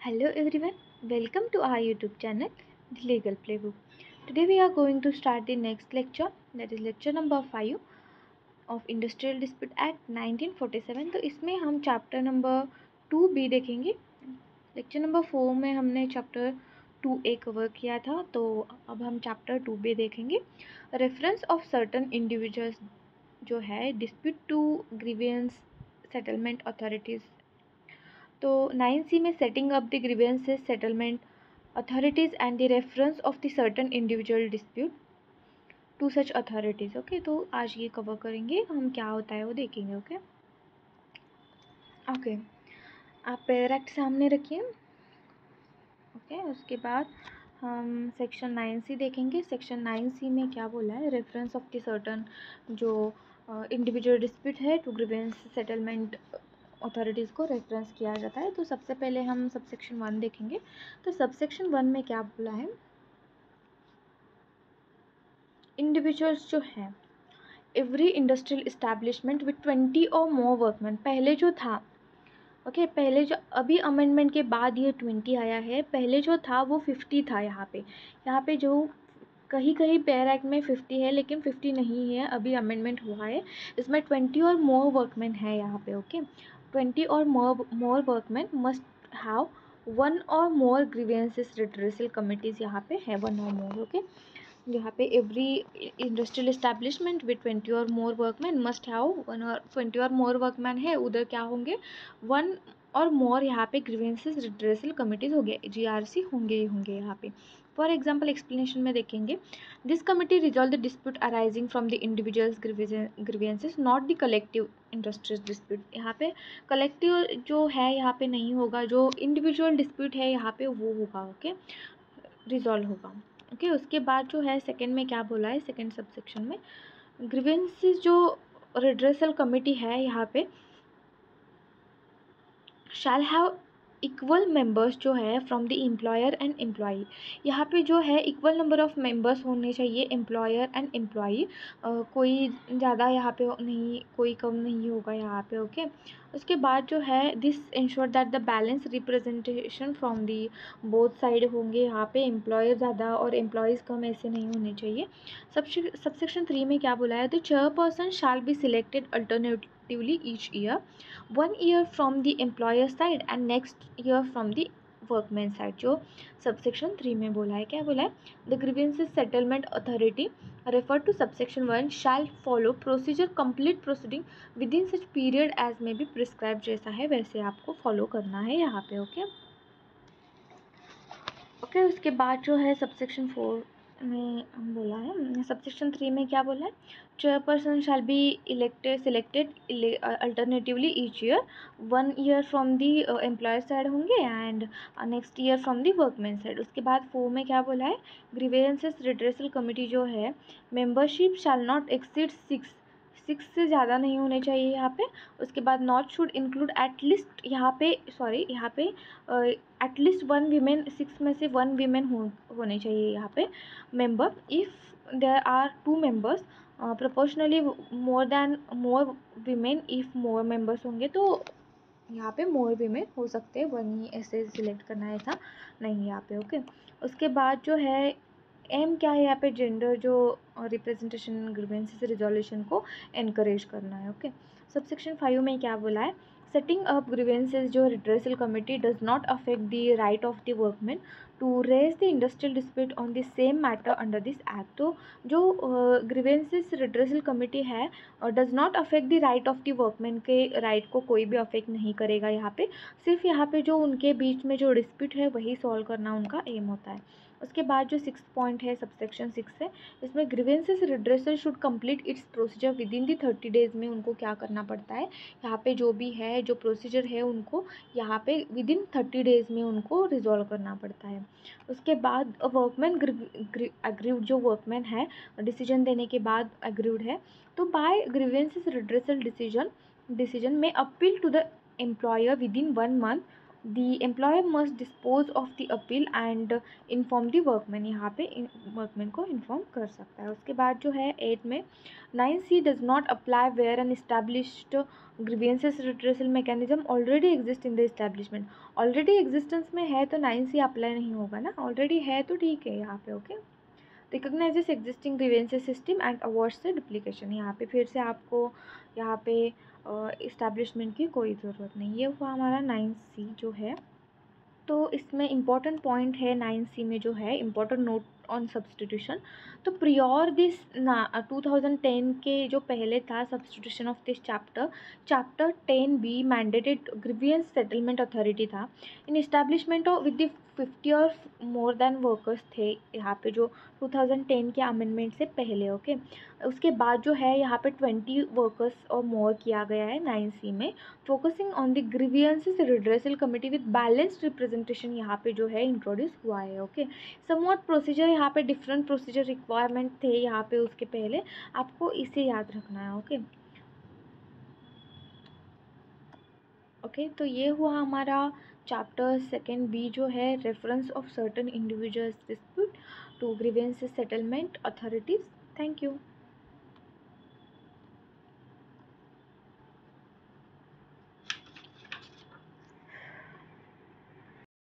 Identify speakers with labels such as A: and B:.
A: Hello everyone, welcome to our YouTube channel, The Legal Playbook. Today we are going to start the next lecture, that is lecture number 5 of Industrial Dispute Act 1947. तो इसमें हम chapter number 2B देखेंगे. Lecture number 4 में हमने chapter 2A cover किया था, तो अब हम चैप्टर 2B देखेंगे. रेफरेंस ऑफ सर्टन इंडिविजुअल्स जो है dispute to grievance settlement authorities. तो 9C में setting up the grievances settlement authorities and the reference of the certain individual dispute to such authorities. Okay, तो आज ये कवर करेंगे हम, क्या होता है वो देखेंगे. ओके ओके आप पेयर एक्ट सामने रखिए. ओके, उसके बाद हम सेक्शन 9C देखेंगे. सेक्शन 9C में क्या बोला है, रेफरेंस ऑफ द सर्टन जो इंडिविजुअल डिस्प्यूट है टू ग्रीवेंस सेटलमेंट अथॉरिटीज़ को रेफरेंस किया जाता है. तो सबसे पहले हम सबसेक्शन 1 देखेंगे. तो सबसेक्शन 1 में क्या बोला है, इंडिविजुअल्स जो है एवरी इंडस्ट्रियल इस्टेब्लिशमेंट विथ 20 और मोर वर्कमैन. पहले जो था, ओके पहले जो, अभी अमेंडमेंट के बाद ये 20 आया है. पहले जो था वो 50 था. यहाँ पे जो कहीं कहीं पेयर एक्ट में 50 है, लेकिन 50 नहीं है, अभी अमेंडमेंट हुआ है. इसमें 20 और मोर वर्कमैन है यहाँ पे. ओके 20 और मोर वर्कमैन मस्ट हैव वन और मोर ग्रीवेंसेस रिड्रेसल कमिटीज़. यहाँ पे है वन और मोर. ओके, यहाँ पे एवरी इंडस्ट्रियल इस्टेब्लिशमेंट विद 20 और मोर वर्कमैन मस्ट हैव वन और 20 और मोर वर्कमैन है, उधर क्या होंगे, वन और मोर यहाँ पे ग्रीवेंसेस रिड्रेसल कमिटीज़ हो गए, GRC होंगे ही होंगे यहाँ पे. फॉर एग्जाम्पल एक्सप्लेनेशन में देखेंगे, this committee resolve the dispute arising from the individuals grievances not the collective industries dispute. यहाँ पे कलेक्टिव जो है यहाँ पे नहीं होगा, जो इंडिविजुअल डिस्प्यूट है यहाँ पे वो होगा. ओके, रिजॉल्व होगा. ओके, उसके बाद जो है सेकंड में क्या बोला है, सेकंड सबसेक्शन में ग्रीवेंसेस जो रिड्रेसल कमिटी है यहाँ पे शैल हैव इक्वल मेंबर्स जो है from the employer and employee. यहाँ पे जो है इक्वल नंबर ऑफ मेंबर्स होने चाहिए, एम्प्लॉयर एंड एम्प्लॉई. कोई ज़्यादा यहाँ पे नहीं, कोई कम नहीं होगा यहाँ पे. ओके, उसके बाद जो है this ensure that the balance representation from the both side होंगे. यहाँ पे एम्प्लॉयर ज़्यादा और एम्प्लॉयज़ कम ऐसे नहीं होने चाहिए. सबसेक्शन 3 में क्या बोला है, the chairperson shall be selected alternatively each year, 1 year from the employer side and next year from the workman side. जो सबसेक्शन 3 में बोला है, क्या बोला है, the grievances settlement authority refer to subsection 1 shall follow procedure complete proceeding within such period as may be prescribe. जैसा है वैसे आपको फॉलो करना है यहाँ पे. ओके ओके उसके बाद जो है सबसेक्शन 4 में हम बोला है, सबसेक्शन 3 में क्या बोला है, chairperson shall be selected alternatively each year, 1 year from the employer side होंगे and next year from the workman side. उसके बाद 4 में क्या बोला है, ग्रीवेंसेस रिड्रेसल कमिटी जो है मेंबरशिप शैल नॉट एक्सीड 6 से ज़्यादा नहीं होने चाहिए यहाँ पे. उसके बाद नॉट शुड इंक्लूड एटलीस्ट, यहाँ पे एटलीस्ट 1 वीमेन, 6 में से 1 वीमेन होने चाहिए यहाँ पे member. If there are 2 members proportionally more women, if more members होंगे तो यहाँ पे मोर वीमेन हो सकते हैं. 1 ही ऐसे सिलेक्ट करना है, ऐसा नहीं यहाँ पे. ओके, उसके बाद जो है एम क्या है यहाँ पे, जेंडर जो रिप्रेजेंटेशन ग्रीवेंसेस रिजोल्यूशन को एनकरेज करना है. ओके, सबसेक्शन 5 में क्या बोला है, सेटिंग अप ग्रीवेंसेस जो redressal committee does not affect the right of the workman to raise the industrial dispute on the same matter under this act. तो जो ग्रीवेंसेस रिड्रेसल कमिटी है does not affect the right of the workman के right को कोई भी affect नहीं करेगा यहाँ पे. सिर्फ यहाँ पे जो उनके बीच में जो डिस्प्यूट है वही सॉल्व करना उनका एम होता है. उसके बाद जो 6 पॉइंट है सबसेक्शन 6 है, इसमें grievances redressal should complete it's procedure with in the 30 days में. उनको क्या करना पड़ता है, यहाँ पे जो भी है जो प्रोसीजर है उनको यहाँ पे विद इन 30 डेज में उनको रिजॉल्व करना पड़ता है. उसके बाद वर्कमैन अग्रीव्ड, जो वर्कमैन है डिसीजन देने के बाद अग्रीव्ड है, तो बाय ग्रीवेंसेस रिड्रेसल डिसीजन में appeal to the employer within 1 month the employer must dispose of the appeal and inform the workman, यहाँ पे वर्कमैन को इन्फॉर्म कर सकता है। उसके बाद जो है 8 में 9C does not apply where an established grievances redressal mechanism already exist in the establishment. Already existence में है तो 9C अप्लाई नहीं होगा ना, ऑलरेडी है तो ठीक है यहाँ पे। Okay, recognises existing grievances system and avoids the duplication, यहाँ पे फिर से आपको यहाँ पे इस्टेब्लिशमेंट की कोई ज़रूरत नहीं। ये हुआ हमारा 9C जो है। तो इसमें इम्पॉर्टेंट पॉइंट है 9C में जो है इम्पॉर्टेंट नोट ऑन सब्सटीट्यूशन। तो प्रियोर दिस 2010 के जो पहले था substitution of this chapter 10B mandated grievance settlement authority था इन इस्टेब्लिशमेंट ऑफ विद द 50 और मोर देन वर्कर्स थे यहाँ पे, जो 2010 के अमेंडमेंट से पहले। ओके, उसके बाद जो है यहाँ पे 20 वर्कर्स और मोर किया गया है 9C में, focusing on the grievances redressal committee with balanced representation यहाँ पे जो है इंट्रोड्यूस हुआ है। ओके, समवॉट प्रोसीजर यहाँ पे डिफरेंट प्रोसीजर रिक्वायरमेंट थे यहाँ पे उसके पहले, आपको इसे याद रखना है। ओके ओके, तो ये हुआ हमारा चैप्टर 2B जो है reference of certain individuals dispute to grievances settlement authorities. Thank you.